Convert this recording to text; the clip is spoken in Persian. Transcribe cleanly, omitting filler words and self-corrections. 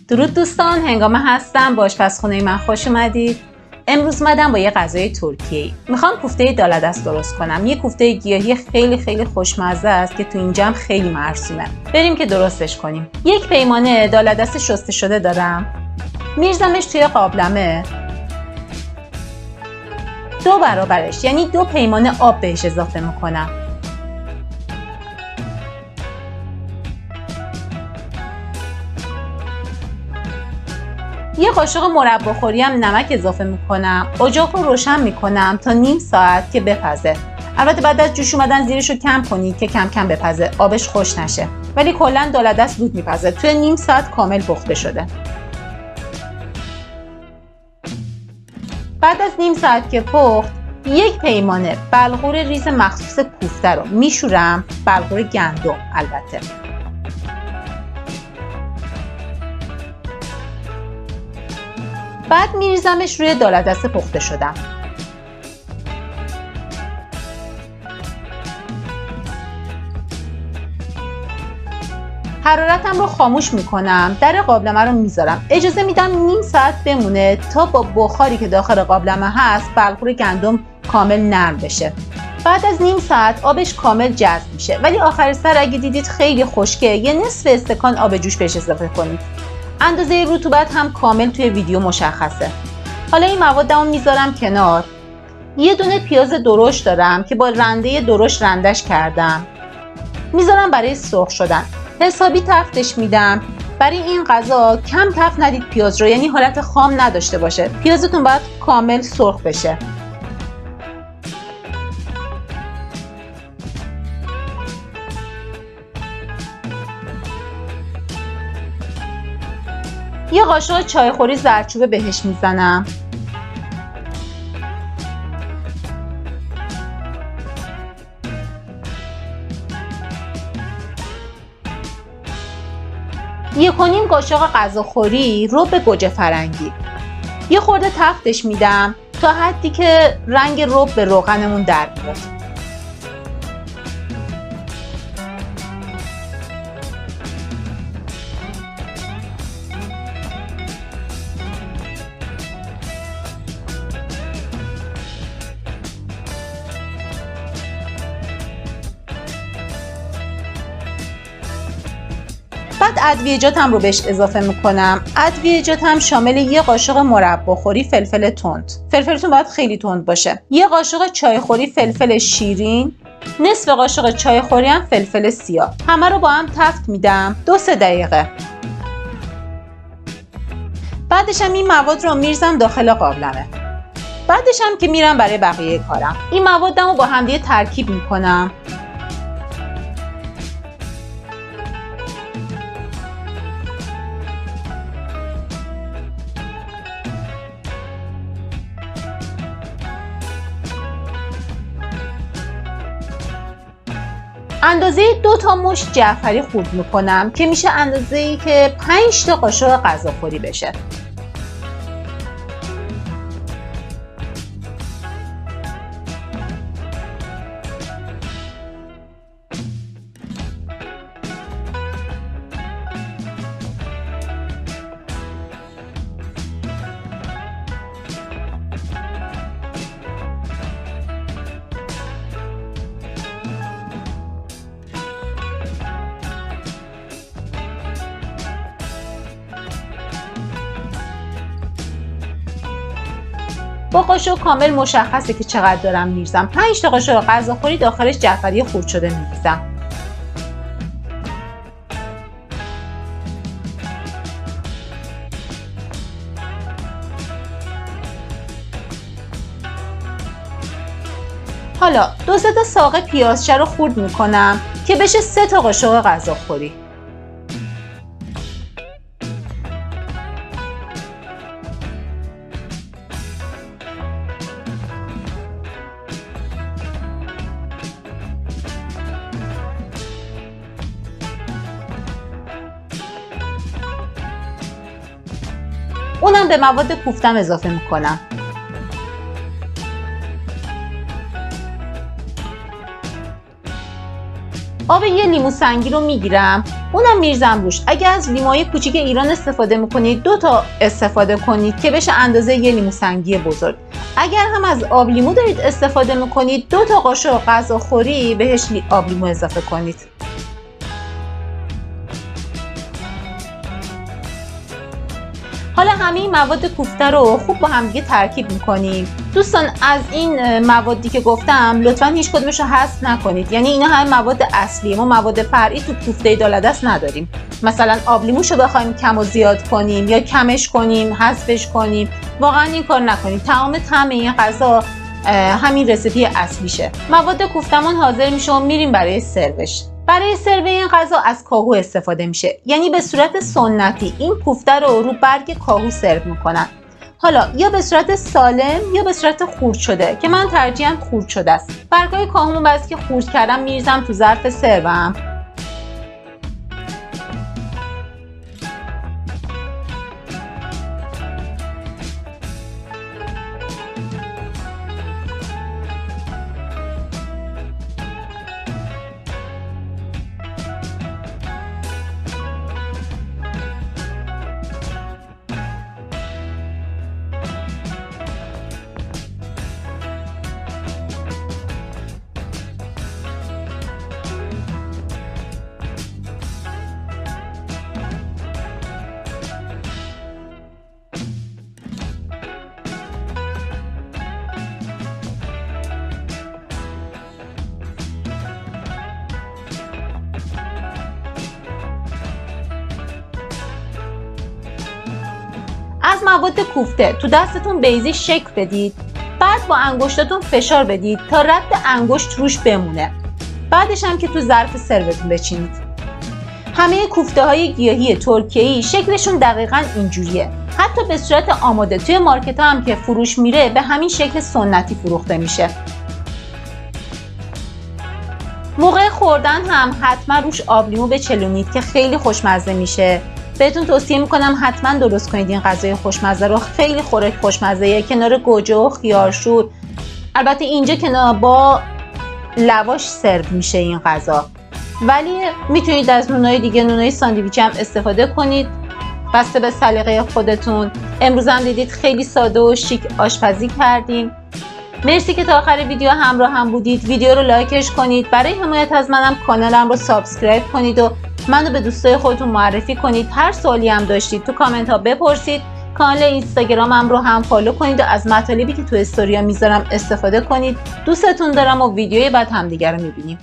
درود دوستان، هنگامه هستم. با آشپزخونه من خوش اومدید. امروز اومدم با یه غذای ترکیه‌ای. میخوام کوفته دالادست درست کنم. یه کوفته گیاهی خیلی خوشمزه است که تو اینجا هم خیلی مرسومه. بریم که درستش کنیم. یک پیمانه دالادست شسته شده دارم. میریزمش توی قابلمه. 2 برابرش یعنی 2 پیمانه آب بهش اضافه میکنم. یه قاشق مرباخوری هم نمک اضافه میکنم. اجاق رو روشن میکنم تا نیم ساعت که بپزه. البته بعد از جوش اومدن زیرش رو کم کنید که کم کم بپزه، آبش خوش نشه. ولی کلا دالادست زود میپزه، توی نیم ساعت کامل پخته شده. بعد از نیم ساعت که پخت، یک پیمانه بلغور ریز مخصوص کوفته رو میشورم، بلغور گندم البته. بعد میریزمش روی دالادست پخته شدم. حرارتم رو خاموش میکنم، در قابلمه رو میذارم. اجازه میدم نیم ساعت بمونه تا با بخاری که داخل قابلمه هست بلغور گندم کامل نرم بشه. بعد از نیم ساعت آبش کامل جذب میشه، ولی آخر سر اگه دیدید خیلی خشکه یه نصف استکان آب جوش بهش اضافه کنید. اندازه رطوبت هم کامل توی ویدیو مشخصه. حالا این موادمو میذارم کنار. یه دونه پیاز درشت دارم که با رنده درشت رندش کردم. میذارم برای سرخ شدن. حسابی تفتش میدم. برای این غذا کم تفت ندید پیاز رو، یعنی حالت خام نداشته باشه. پیازتون باید کامل سرخ بشه. یه قاشق چایخوری زردچوبه بهش میزنم. یک و نیم قاشق غذاخوری رب گوجه فرنگی. یه خورده تفتش میدم تا حدی که رنگ رب به روغنمون در بیاد. بعد ادویه‌جاتم رو بهش اضافه میکنم. ادویه‌جاتم شامل یه قاشق مرباخوری فلفل تند. فلفلتون باید خیلی تند باشه. یه قاشق چایخوری فلفل شیرین، نصف قاشق چایخوری هم فلفل سیاه. همه رو با هم تفت میدم 2-3 دقیقه. بعدش هم این مواد رو میریزم داخل قابلمه. بعدش هم که میرم برای بقیه کارم. این موادمو با هم دیگه ترکیب میکنم. اندازه 2 تا مشت جعفری خورد میکنم که میشه اندازه‌ای که 5 تا قاشق غذاخوری بشه. با قاشق کامل مشخصه که چقدر دارم میریزم. 5 تا قاشق غذاخوری داخلش جعفری خورد شده میریزم. حالا 2-3 تا ساق پیازچه رو خورد میکنم که بشه 3 تا قاشق غذاخوری. اونم به مواد کوفتم اضافه میکنم. آب یه لیمو سنگی رو میگیرم، اونم میریزم روش. اگه از لیموهای کوچیک ایران استفاده میکنید 2 تا استفاده کنید که بشه اندازه یه لیمو سنگی بزرگ. اگر هم از آب لیمو دارید استفاده میکنید 2 تا قاشق غذاخوری بهش آب لیمو اضافه کنید. حالا همه این مواد کوفته رو خوب با هم دیگه ترکیب میکنیم. دوستان از این موادی که گفتم لطفاً هیچ کدومش رو حذف نکنید. یعنی اینا همه مواد اصلی، ما مواد فرعی تو کوفته داله‌دست نداریم. مثلا آب لیموشو بخوایم کم و زیاد کنیم یا کمش کنیم، حذفش کنیم، واقعا این کار نکنید. تمام طعم این غذا همین رسیپی اصلیشه. مواد کوفتمون حاضر میشه و میریم برای سروش. برای سرو این غذا از کاهو استفاده میشه، یعنی به صورت سنتی این کوفته رو برگ کاهو سرو میکنن. حالا یا به صورت سالم یا به صورت خورد شده که من ترجیحاً خورد شده است. برگای کاهو بعد که خورد کردم میریزم تو ظرف سروم. از مواد کوفته تو دستتون بیضی شکل بدید، بعد با انگشتاتون فشار بدید تا رد انگشت روش بمونه. بعدش هم که تو ظرف سروتون بچینید. همه کوفته های گیاهی ترکیه‌ای شکلشون دقیقاً اینجوریه. حتی به صورت آماده توی مارکت هم که فروش میره به همین شکل سنتی فروخته میشه. موقع خوردن هم حتما روش آب لیمو بچلونید که خیلی خوشمزه میشه. بهتون توصیه میکنم حتما درست کنید این غذای خوشمزه رو. خیلی خوشمزه، کنار گوجه و خیارشور. البته اینجا کنار با لواش سرو میشه این غذا، ولی میتونید از نونای دیگه، نونای ساندویچی هم استفاده کنید بسته به سلیقه خودتون. امروز هم دیدید خیلی ساده و شیک آشپزی کردیم. مرسی که تا آخر ویدیو همراه هم بودید. ویدیو رو لایکش کنید. برای حمایت از منم کانالم رو سابسکرایب کنید و منو به دوستای خودتون معرفی کنید. هر سوالی هم داشتید تو کامنت ها بپرسید. کانال اینستاگرامم رو هم فالو کنید و از مطالبی که تو استوریا میذارم استفاده کنید. دوستتون دارم و ویدیوی بعد همدیگه رو میبینیم.